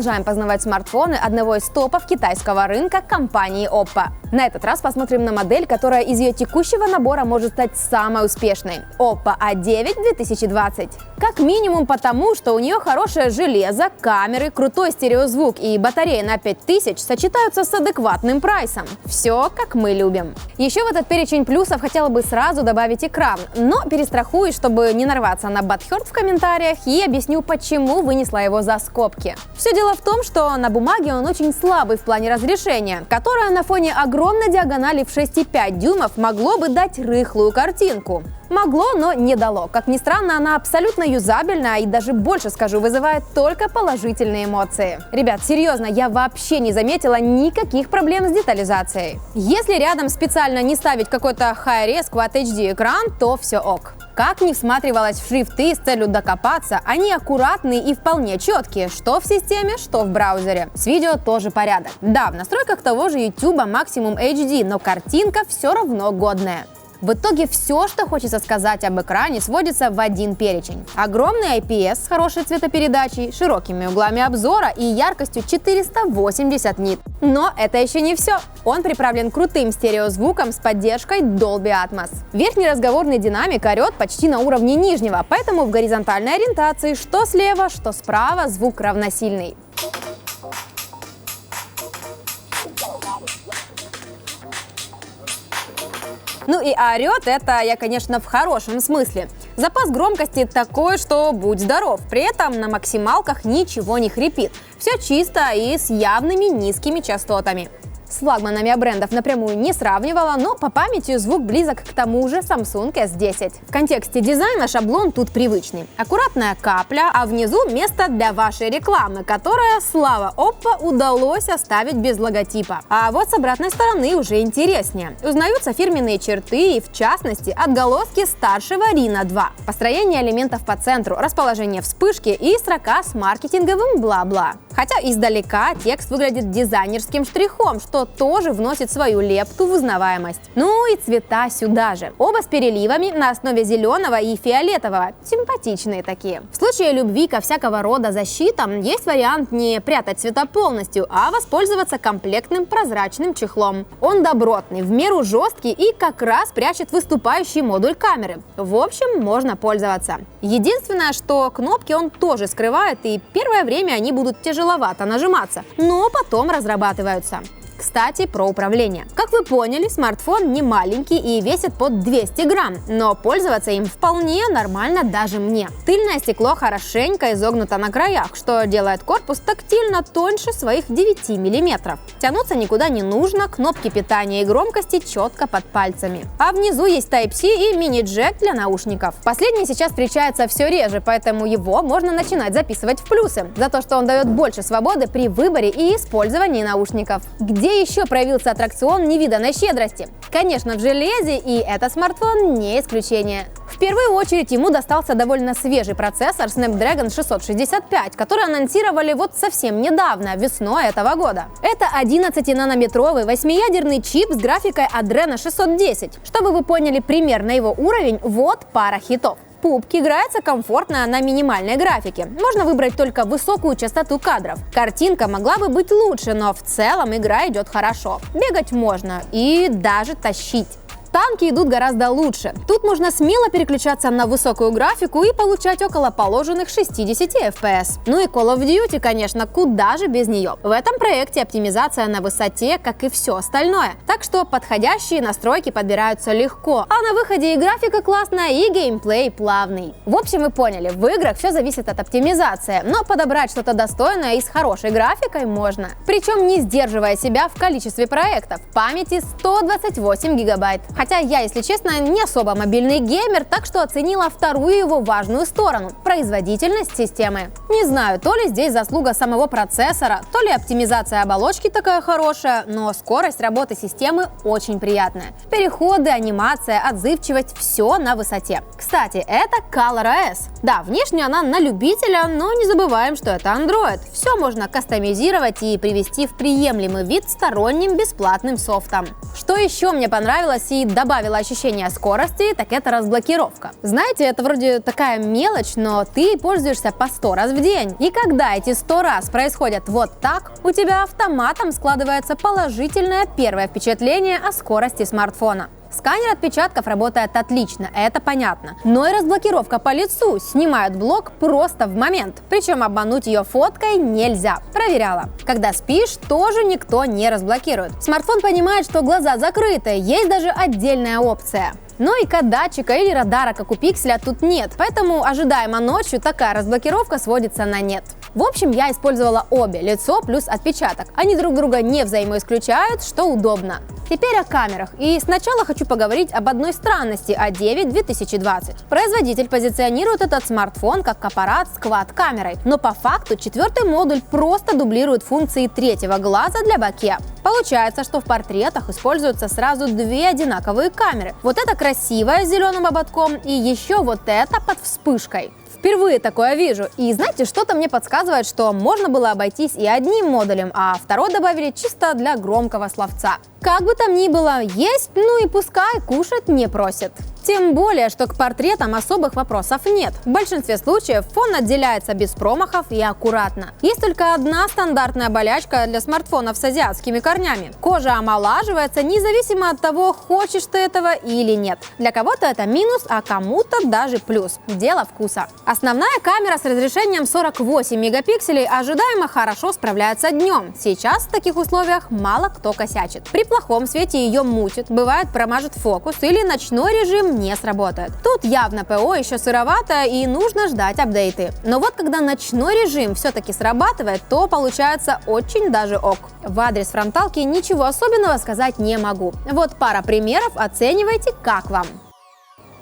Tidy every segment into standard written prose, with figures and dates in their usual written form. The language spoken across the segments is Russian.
продолжаем познавать смартфоны одного из топов китайского рынка компании Oppo. На этот раз посмотрим на модель, которая из ее текущего набора может стать самой успешной – Oppo A9 2020. Как минимум потому, что у нее хорошее железо, камеры, крутой стереозвук и батарея на 5000 сочетаются с адекватным прайсом. Все, как мы любим. Еще в этот перечень плюсов хотела бы сразу добавить экран, но перестрахуюсь, чтобы не нарваться на бадхерт в комментариях, и объясню, почему вынесла его за скобки. Все дело в том, что на бумаге он очень слабый в плане разрешения, которое на фоне огромной диагонали в 6,5 дюймов могло бы дать рыхлую картинку. Могло, но не дало. Как ни странно, она абсолютно юзабельна и даже больше скажу, вызывает только положительные эмоции. Ребят, серьезно, я вообще не заметила никаких проблем с детализацией. Если рядом специально не ставить какой-то High-Res Quad HD экран, то все ок. Как ни всматривалась в шрифты с целью докопаться, они аккуратные и вполне четкие, что в системе, что в браузере. С видео тоже порядок. Да, в настройках того же YouTube максимум HD, но картинка все равно годная. В итоге все, что хочется сказать об экране, сводится в один перечень. Огромный IPS с хорошей цветопередачей, широкими углами обзора и яркостью 480 нит. Но это еще не все. Он приправлен крутым стереозвуком с поддержкой Dolby Atmos. Верхний разговорный динамик орет почти на уровне нижнего, поэтому в горизонтальной ориентации что слева, что справа звук равносильный. Ну и орет это я, конечно, в хорошем смысле. Запас громкости такой, что будь здоров. При этом на максималках ничего не хрипит. Все чисто и с явными низкими частотами. С флагманами брендов напрямую не сравнивала, но по памяти звук близок к тому же Samsung S10. В контексте дизайна шаблон тут привычный. Аккуратная капля, а внизу место для вашей рекламы, которая, слава Oppo, удалось оставить без логотипа. А вот с обратной стороны уже интереснее. Узнаются фирменные черты и, в частности, отголоски старшего Reno 2. Построение элементов по центру, расположение вспышки и строка с маркетинговым бла-бла. Хотя издалека текст выглядит дизайнерским штрихом, что тоже вносит свою лепту в узнаваемость. Ну и цвета сюда же. Оба с переливами на основе зеленого и фиолетового. Симпатичные такие. В случае любви ко всякого рода защитам есть вариант не прятать цвета полностью, а воспользоваться комплектным прозрачным чехлом. Он добротный, в меру жесткий и как раз прячет выступающий модуль камеры. В общем, можно пользоваться. Единственное, что кнопки он тоже скрывает, и первое время они будут тяжеловато нажиматься, но потом разрабатываются. Кстати, про управление. Как вы поняли, смартфон не маленький и весит под 200 грамм, но пользоваться им вполне нормально даже мне. Тыльное стекло хорошенько изогнуто на краях, что делает корпус тактильно тоньше своих 9 мм. Тянуться никуда не нужно, кнопки питания и громкости четко под пальцами. А внизу есть Type-C и мини-джек для наушников. Последний сейчас встречается все реже, поэтому его можно начинать записывать в плюсы, за то, что он дает больше свободы при выборе и использовании наушников. Где еще проявился аттракцион невиданной щедрости? Конечно, в железе, и этот смартфон не исключение. В первую очередь ему достался довольно свежий процессор Snapdragon 665, который анонсировали вот совсем недавно, весной этого года. Это 11-нанометровый 8-ядерный чип с графикой Adreno 610. Чтобы вы поняли примерно его уровень, вот пара хитов. PUBG играется комфортно на минимальной графике. Можно выбрать только высокую частоту кадров. Картинка могла бы быть лучше, но в целом игра идет хорошо. Бегать можно и даже тащить. Танки идут гораздо лучше. Тут можно смело переключаться на высокую графику и получать около положенных 60 FPS. Ну и Call of Duty, конечно, куда же без нее. В этом проекте оптимизация на высоте, как и все остальное. Так что подходящие настройки подбираются легко. А на выходе и графика классная, и геймплей плавный. В общем, вы поняли, в играх все зависит от оптимизации. Но подобрать что-то достойное и с хорошей графикой можно. Причем не сдерживая себя в количестве проектов. Памяти 128 гигабайт. Хотя я, если честно, не особо мобильный геймер, так что оценила вторую его важную сторону – производительность системы. Не знаю, то ли здесь заслуга самого процессора, то ли оптимизация оболочки такая хорошая, но скорость работы системы очень приятная. Переходы, анимация, отзывчивость – все на высоте. Кстати, это ColorOS. Да, внешне она на любителя, но не забываем, что это Android. Все можно кастомизировать и привести в приемлемый вид сторонним бесплатным софтом. Что еще мне понравилось и добавила ощущение скорости, так это разблокировка. Знаете, это вроде такая мелочь, но ты пользуешься по 100 раз в день. И когда эти 100 раз происходят вот так, у тебя автоматом складывается положительное первое впечатление о скорости смартфона. Сканер отпечатков работает отлично, это понятно. Но и разблокировка по лицу снимает блок просто в момент. Причем обмануть ее фоткой нельзя. Проверяла. Когда спишь, тоже никто не разблокирует. Смартфон понимает, что глаза закрыты, есть даже отдельная опция. Но ИК датчика или радара, как у пикселя, тут нет, поэтому ожидаемо ночью такая разблокировка сводится на нет. В общем, я использовала обе, лицо плюс отпечаток. Они друг друга не взаимоисключают, что удобно. Теперь о камерах. И сначала хочу поговорить об одной странности A9 2020. Производитель позиционирует этот смартфон как аппарат с квад-камерой, но по факту четвертый модуль просто дублирует функции третьего глаза для боке. Получается, что в портретах используются сразу две одинаковые камеры. Вот эта красивая с зеленым ободком и еще вот эта под вспышкой. Впервые такое вижу. И знаете, что-то мне подсказывает, что можно было обойтись и одним модулем, а второй добавили чисто для громкого словца. Как бы там ни было, есть, ну и пускай, кушать не просит. Тем более, что к портретам особых вопросов нет. В большинстве случаев фон отделяется без промахов и аккуратно. Есть только одна стандартная болячка для смартфонов с азиатскими корнями. Кожа омолаживается независимо от того, хочешь ты этого или нет. Для кого-то это минус, а кому-то даже плюс. Дело вкуса. Основная камера с разрешением 48 мегапикселей ожидаемо хорошо справляется днем. Сейчас в таких условиях мало кто косячит. При плохом свете ее мутит, бывает промажет фокус или ночной режим не сработает. Тут явно ПО еще сыровато и нужно ждать апдейты. Но вот когда ночной режим все-таки срабатывает, то получается очень даже ок. В адрес фронталки ничего особенного сказать не могу. Вот пара примеров, оценивайте, как вам.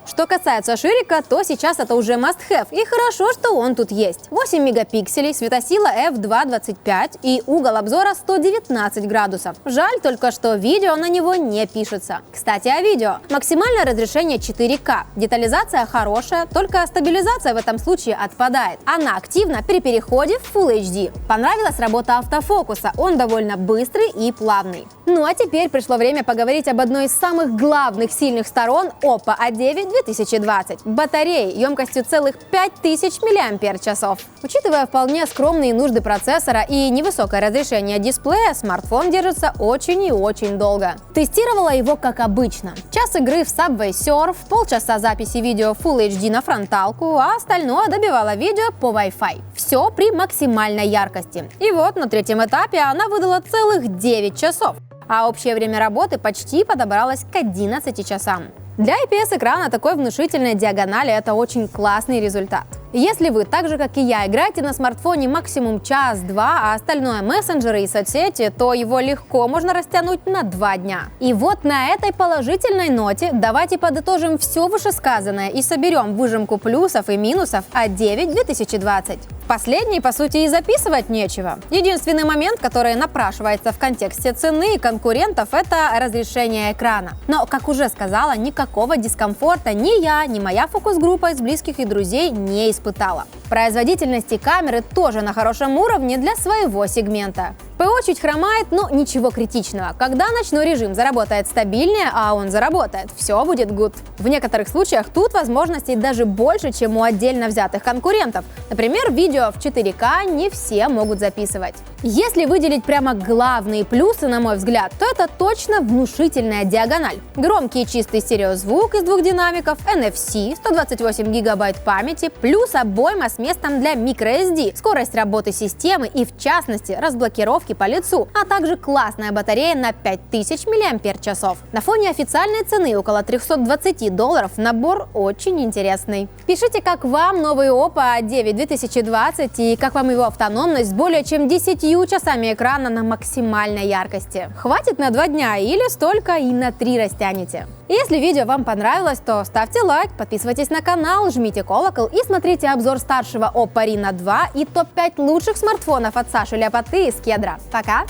Что касается ширика, то сейчас это уже must-have, и хорошо, что он тут есть. 8 мегапикселей, светосила f2.25 и угол обзора 119 градусов. Жаль только, что видео на него не пишется. Кстати, о видео. Максимальное разрешение 4К. Детализация хорошая, только стабилизация в этом случае отпадает. Она активна при переходе в Full HD. Понравилась работа автофокуса, он довольно быстрый и плавный. Ну а теперь пришло время поговорить об одной из самых главных сильных сторон Oppo A9 2020. Батареи емкостью целых 5000 мАч. Учитывая вполне скромные нужды процессора и невысокое разрешение дисплея, смартфон держится очень и очень долго. Тестировала его как обычно. Час игры в Subway Surf, полчаса записи видео Full HD на фронталку, а остальное добивала видео по Wi-Fi. Все при максимальной яркости. И вот на третьем этапе она выдала целых 9 часов. А общее время работы почти подобралось к 11 часам. Для IPS-экрана такой внушительной диагонали это очень классный результат. Если вы, так же как и я, играете на смартфоне максимум час-два, а остальное мессенджеры и соцсети, то его легко можно растянуть на 2 дня. И вот на этой положительной ноте давайте подытожим все вышесказанное и соберем выжимку плюсов и минусов A9 2020. Последний, по сути, и записывать нечего. Единственный момент, который напрашивается в контексте цены и конкурентов, это разрешение экрана. Но, как уже сказала, никакого дискомфорта ни я, ни моя фокус-группа из близких и друзей не испытала. Производительность камеры тоже на хорошем уровне для своего сегмента. ПО чуть хромает, но ничего критичного. Когда ночной режим заработает стабильнее, а он заработает, все будет good. В некоторых случаях тут возможностей даже больше, чем у отдельно взятых конкурентов. Например, видео в 4К не все могут записывать. Если выделить прямо главные плюсы, на мой взгляд, то это точно внушительная диагональ. Громкий чистый стереозвук из 2 динамиков, NFC, 128 гигабайт памяти, плюс обойма с местом для microSD, скорость работы системы и, в частности, разблокировки по лицу, а также классная батарея на 5000 мАч. На фоне официальной цены около $320 набор очень интересный. Пишите, как вам новый Oppo A9 2020 и как вам его автономность с более чем 10 часами экрана на максимальной яркости. Хватит на 2 дня или столько и на 3 растянете. Если видео вам понравилось, то ставьте лайк, подписывайтесь на канал, жмите колокол и смотрите обзор старшего Oppo Reno 2 и топ-5 лучших смартфонов от Саши Ляпоты из Кедра. Пока!